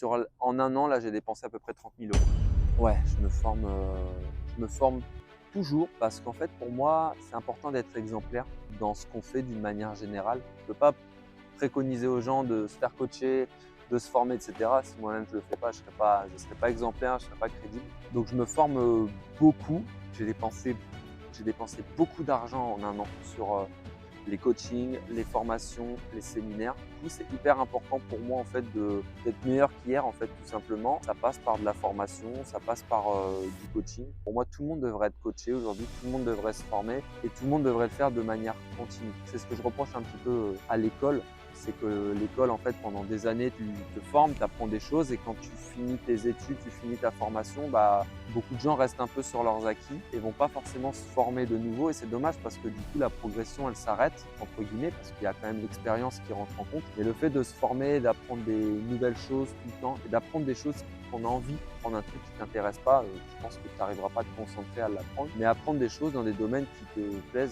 En un an, là, j'ai dépensé à peu près 30 000 €. Ouais, je me forme toujours parce qu'en fait, pour moi, c'est important d'être exemplaire dans ce qu'on fait d'une manière générale. Je ne peux pas préconiser aux gens de se faire coacher, de se former, et cetera. Si moi-même je ne le fais pas, je ne serais pas exemplaire, je ne serais pas crédible. Donc je me forme beaucoup. J'ai dépensé, j'ai dépensé beaucoup d'argent en un an sur les coachings, les formations, les séminaires. Du coup, c'est hyper important pour moi en fait d'être meilleur qu'hier en fait tout simplement. Ça passe par de la formation, ça passe par du coaching. Pour moi, tout le monde devrait être coaché aujourd'hui, tout le monde devrait se former et tout le monde devrait le faire de manière continue. C'est ce que je reproche un petit peu à l'école. C'est que l'école, en fait, pendant des années, tu te formes, tu apprends des choses et quand tu finis tes études, tu finis ta formation, beaucoup de gens restent un peu sur leurs acquis et vont pas forcément se former de nouveau et c'est dommage parce que du coup, la progression, elle s'arrête, entre guillemets, parce qu'il y a quand même l'expérience qui rentre en compte. Et le fait de se former, d'apprendre des nouvelles choses tout le temps et d'apprendre des choses qu'on a envie, prendre un truc qui t'intéresse pas, je pense que tu n'arriveras pas à te concentrer à l'apprendre, mais apprendre des choses dans des domaines qui te plaisent.